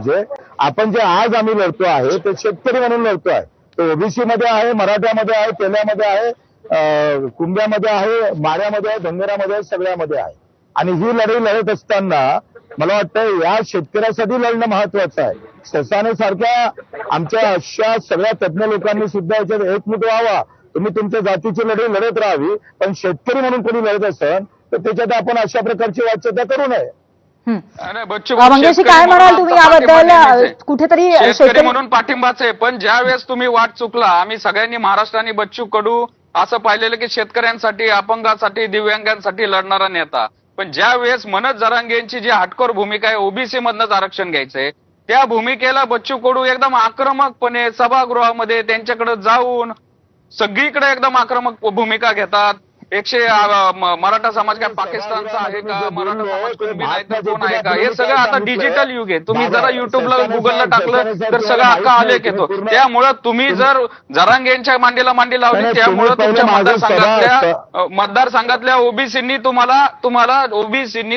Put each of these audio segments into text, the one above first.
पाहिजे। आपण जे आज आम्ही लढतो आहे ते शेतकरी म्हणून लढतो आहे, तो ओबीसी मध्ये आहे, मराठ्यामध्ये आहे, तेल्यामध्ये आहे, कुंब्यामध्ये आहे, माऱ्यामध्ये आहे, धनगरामध्ये आहे, सगळ्यामध्ये आहे। आणि ही लढाई लढत असताना मला वाटतं या शेतकऱ्यासाठी लढणं महत्वाचं आहे। ससाने सारख्या आमच्या अशा सगळ्या तज्ञ लोकांनी सुद्धा याच्यात एकमूट व्हावा। तुम्ही तुमच्या जातीची लढाई लढत राहावी, पण शेतकरी म्हणून कोणी लढत असेल तर त्याच्यात आपण अशा प्रकारची वाच्यता करू नये। मंगेशजी, काय म्हणाल तुम्ही याबद्दल? कुठेतरी शेतकरी म्हणून पाठिंबाच आहे, पण ज्या वेळेस तुम्ही वाट चुकला, आम्ही सगळ्यांनी महाराष्ट्राने बच्चू कडू असं पाहिलेलं की शेतकऱ्यांसाठी, अपंगांसाठी, दिव्यांगांसाठी लढणारा नेता, पण ज्या वेळेस मनोज जरांगेंची जी हटकोर भूमिका आहे ओबीसी मधनच आरक्षण घ्यायचंय, त्या भूमिकेला बच्चू कडू एकदम आक्रमकपणे सभागृहामध्ये त्यांच्याकडे जाऊन सगळीकडे एकदम आक्रमक भूमिका घेतात। मराठा समाज काय पाकिस्तानचा आहे का, मराठा समाज कुणबी नाही तर कोण आहे का, हे सगळं आता डिजिटल युग आहे। तुम्ही जरा युट्यूबला गुगलला टाकलं तर सगळं अख्खा आलेख येतो। त्यामुळं तुम्ही जर जरांगेंच्या मांडीला मांडी लावली, त्यामुळं तुमच्या मतदारसंघातल्या ओबीसींनी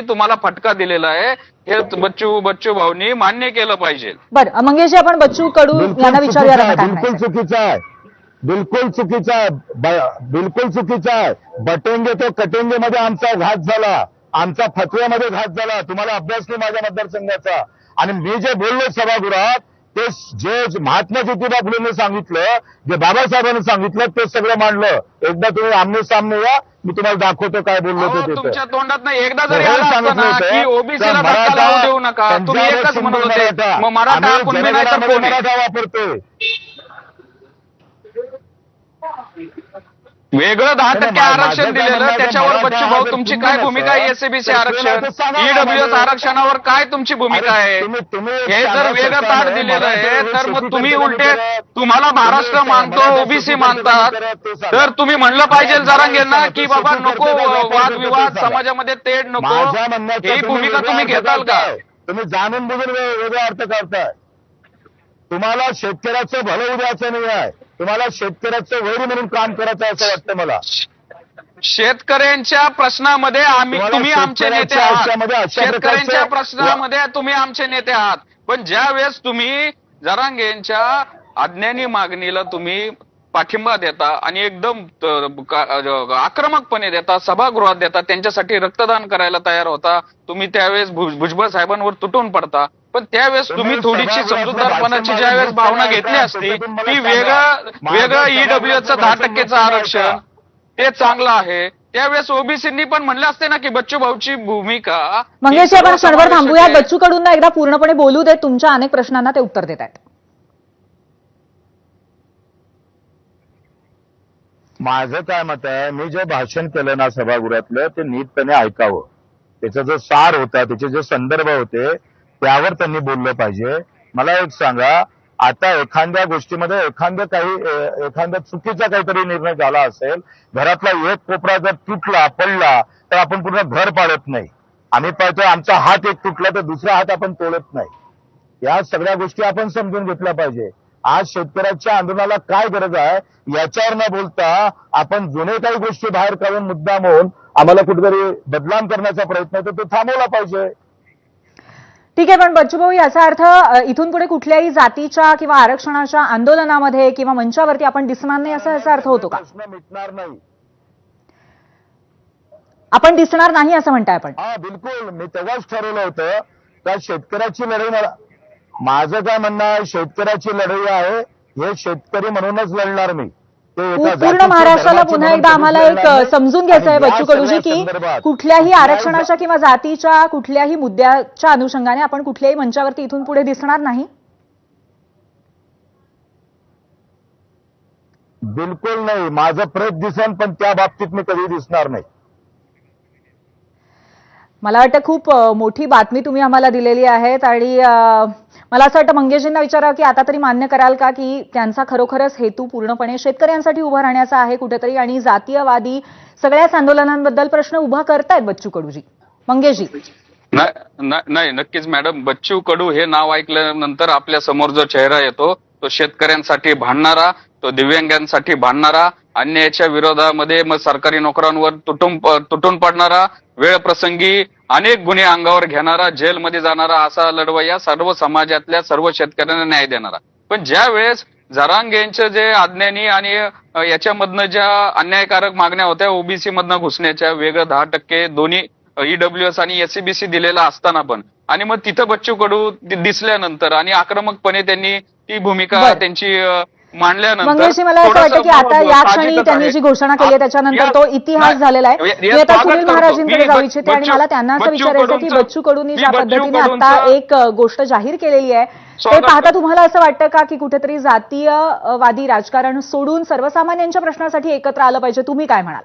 तुम्हाला फटका दिलेला आहे, हे बच्चू भाऊंनी मान्य केलं पाहिजे। बरं मंगेशजी, आपण बच्चू कडू यांना विचारूया। बिलकुल चुकीचं आहे, बिलकुल चुकीचं आहे, बिलकुल चुकीचं आहे। बटेंगे तो कटेंगे मध्ये आमचा घात झाला, आमचा फतव्यामध्ये घात झाला। तुम्हाला अभ्यास नाही माझ्या मतदारसंघाचा। आणि मी जे बोललो सभागृहात ते जे महात्मा ज्योतिबा फुलेंनी सांगितलं, जे बाबासाहेबांनी सांगितलं, ते सगळं मांडलं। एकदा तुम्ही आमने सामने या, मी तुम्हाला दाखवतो काय बोललो ते। तुमच्या तोंडात नाही एकदा जर की ओबीसीला धक्का लावू देऊ नका, तुम्ही एकच म्हणत होते मग मराठा कुणबी नाही तर कोण मराठा वापरतोय। वेगळं 10% आरक्षण दिलेलं, त्याच्यावर बच्चू भाऊ तुमची काय भूमिका आहे? एससीबीसी आरक्षण, ईडब्ल्यूएस आरक्षणावर काय तुमची भूमिका आहे? हे जर वेगळं ताट दिलेलं आहे तर मग तुम्ही उलटे, तुम्हाला महाराष्ट्र मानतो, ओबीसी मानतात, तर तुम्ही म्हणलं पाहिजे जरांगेंना की बाबा नको वादविवाद, समाजामध्ये तेढ नको, ही भूमिका तुम्ही घेताल का? तुम्ही जाणून बुजून वेगळा अर्थ करताय। तुम्हाला शेतकऱ्याचं भलं उद्याचं नाही आहे, तुम्हाला शेतकऱ्याचं वैरी म्हणून काम करायचं असं वाटतं मला। शेतकऱ्यांच्या प्रश्नामध्ये तुम्ही आमचे नेते आहात, शेतकऱ्यांच्या प्रश्नामध्ये तुम्ही आमचे नेते आहात, पण ज्या वेळेस तुम्ही जरांगेंच्या अज्ञानी मागणीला तुम्ही पाठिंबा देता आणि एकदम आक्रमकपणे देता, सभागृहात देता, त्यांच्यासाठी रक्तदान करायला तयार होता, तुम्ही त्यावेळेस भुजबळ साहेबांवर तुटून पडता। पण त्यावेळेस तुम्ही थोडीशी समजूतदारपणाची ज्यावेळेस भावना घेतली असती, ती वेगळं ईडब्ल्यूएसचं 10%चं आरक्षण ते चांगलं आहे, त्यावेळेस ओबीसींनी पण म्हणले असते ना की बच्चू भाऊची भूमिका। मंगेशजी, आपण क्षणभर थांबूया। बच्चू कडूंना एकदा पूर्णपणे बोलू देत, तुमच्या अनेक प्रश्नांना ते उत्तर देत आहेत। माझं काय मत आहे, मी जे भाषण केलं ना सभागृहातलं ते नीटपणे ऐकावं। त्याचा जो सार होता, त्याचे जे संदर्भ होते त्यावर त्यांनी बोललं पाहिजे। मला एक सांगा, आता एखाद्या गोष्टीमध्ये एखाद्या चुकीचा काहीतरी निर्णय झाला असेल, घरातला एक कोपरा जर तुटला पडला तर आपण पूर्ण घर पाडत नाही। आम्ही पाहतोय आमचा हात एक तुटला तर दुसरा हात आपण तोडत नाही। या सगळ्या गोष्टी आपण समजून घेतल्या पाहिजे। आज शेतकऱ्याच्या आंदोलनाला काय गरज आहे याच्यावर न बोलता आपण जुने काही गोष्टी बाहेर काढून मुद्दाम होऊन आम्हाला कुठेतरी बदनाम करण्याचा प्रयत्न तर तो थांबवला पाहिजे। ठीक आहे, पण बच्चू भाऊ, याचा अर्थ इथून पुढे कुठल्याही जातीच्या किंवा आरक्षणाच्या आंदोलनामध्ये किंवा मंचावरती आपण दिसणार नाही, असा याचा अर्थ होतो का? प्रश्न मिटणार नाही, आपण दिसणार नाही असं म्हणताय आपण? हा बिलकुल, मी तेव्हाच ठरवलं होतं का शेतकऱ्याची लढाई, माझं काय म्हणणं आहे, शेतकऱ्याची लढाई आहे, हे शेतकरी म्हणूनच लढणार मी। पूर्ण महाराष्ट्राला पुन्हा एकदा आम्हाला एक समजून घ्यायचं आहे बच्चू कडूजी की कुठल्याही आरक्षणाच्या किंवा जातीच्या कुठल्याही मुद्द्याच्या अनुषंगाने आपण कुठल्याही मंचावरती इथून पुढे दिसणार नाही? बिलकुल नाही, माझं प्रेत दिसन, पण त्या बाबतीत मी कधी दिसणार नाही। मला वाटतं खूप मोठी बातमी तुम्ही आम्हाला दिलेली आहे आणि मला असं वाटतं मंगेशजींना विचारावं की आता तरी मान्य कराल का की त्यांचा खरोखरच हेतू पूर्णपणे शेतकऱ्यांसाठी उभा राहण्याचा आहे कुठेतरी, आणि जातीयवादी सगळ्याच आंदोलनांबद्दल प्रश्न उभा करतायत बच्चू कडूजी? मंगेशजी, नाही, नक्कीच मॅडम, बच्चू कडू हे नाव ऐकल्यानंतर आपल्या समोर जो चेहरा येतो तो शेतकऱ्यांसाठी भांडणारा, तो दिव्यांगांसाठी भांडणारा, अन्यायाच्या विरोधामध्ये मग सरकारी नोकरांवर तुटून पडणारा, वेळ प्रसंगी अनेक गुन्हे अंगावर घेणारा, जेलमध्ये जाणारा असा लढवय्या, सर्व समाजातल्या सर्व शेतकऱ्यांना न्याय देणारा. पण ज्या वेळेस जरांगेंचं जे अज्ञानी आणि याच्यामधनं ज्या अन्यायकारक मागण्या होत्या ओबीसी मधनं घुसण्याच्या, वेगळं 10% दोन्ही ईडब्ल्यूएस आणि एससीबीसी दिलेला असताना पण, आणि मग तिथं बच्चू कडू दिसल्यानंतर आणि आक्रमकपणे त्यांनी ती भूमिका बरं. त्यांची मांडल्यानंतर मंगेशजी, मला असं वाटतं की आता या क्षणी साहजिकच त्यांनी आहे. जी घोषणा केली आहे त्याच्यानंतर तो इतिहास झालेला आहे. मी आता सुनील महाराजांकडे जाऊ इच्छिते आणि मला त्यांना असं विचारायचं की बच्चू कडूंनी ज्या पद्धतीने आता एक गोष्ट जाहीर केलेली आहे ते पाहता तुम्हाला असं वाटतं का की कुठेतरी जातीयवादी राजकारण सोडून सर्वसामान्यांच्या प्रश्नासाठी एकत्र आलं पाहिजे? तुम्ही काय म्हणाल?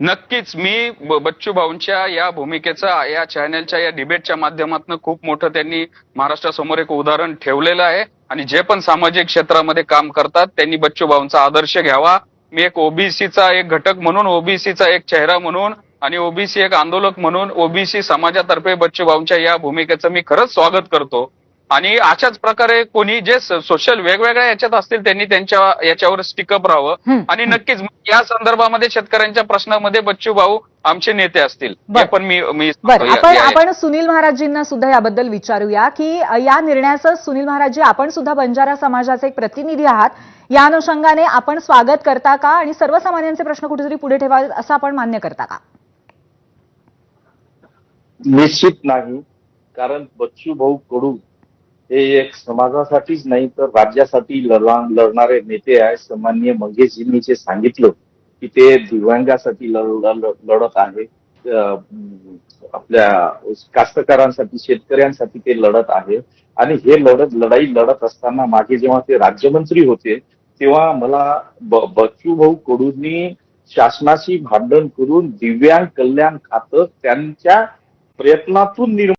नक्कीच. मी बच्चू भाऊंच्या या भूमिकेचं या चॅनलच्या या डिबेटच्या माध्यमातून खूप मोठं त्यांनी महाराष्ट्रासमोर एक उदाहरण ठेवलेलं आहे आणि जे पण सामाजिक क्षेत्रामध्ये काम करतात त्यांनी बच्चू भाऊंचा आदर्श घ्यावा. मी एक ओबीसीचा एक घटक म्हणून, ओबीसीचा एक चेहरा म्हणून आणि ओबीसी एक आंदोलक म्हणून ओबीसी समाजातर्फे बच्चू भाऊंच्या या भूमिकेचं मी खरंच स्वागत करतो. आणि अशाच प्रकारे कोणी जे सोशल वेगवेगळ्या याच्यात असतील त्यांनी त्यांच्या याच्यावर स्टिकअप राहावं. आणि नक्कीच या संदर्भामध्ये शेतकऱ्यांच्या प्रश्नामध्ये बच्चू भाऊ आमचे नेते असतील. हे पण मी बरं, आपण सुनील महाराजजींना सुद्धा याबद्दल विचारूया की या निर्णयाचं सुनील महाराजजी, आपण सुद्धा बंजारा समाजाचे एक प्रतिनिधी आहात, या अनुषंगाने आपण स्वागत करता का आणि सर्वसामान्यांचे प्रश्न कुठेतरी पुढे ठेवावे असं आपण मान्य करता का? निश्चित नाही, कारण बच्चू भाऊ कडू हे एक समाजासाठीच नाही तर राज्यासाठी लढणारे नेते आहेत. सन्माननीय मंगेशजींनी जे सांगितलं की ते दिव्यांगासाठी लढत आहे, आपल्या कास्तकारांसाठी, शेतकऱ्यांसाठी ते लढत आहे. आणि हे लढाई लढत असताना मागे जेव्हा ते राज्यमंत्री होते तेव्हा मला बच्चू भाऊ कडूंनी शासनाशी भांडण करून दिव्यांग कल्याण खातं त्यांच्या प्रयत्नातून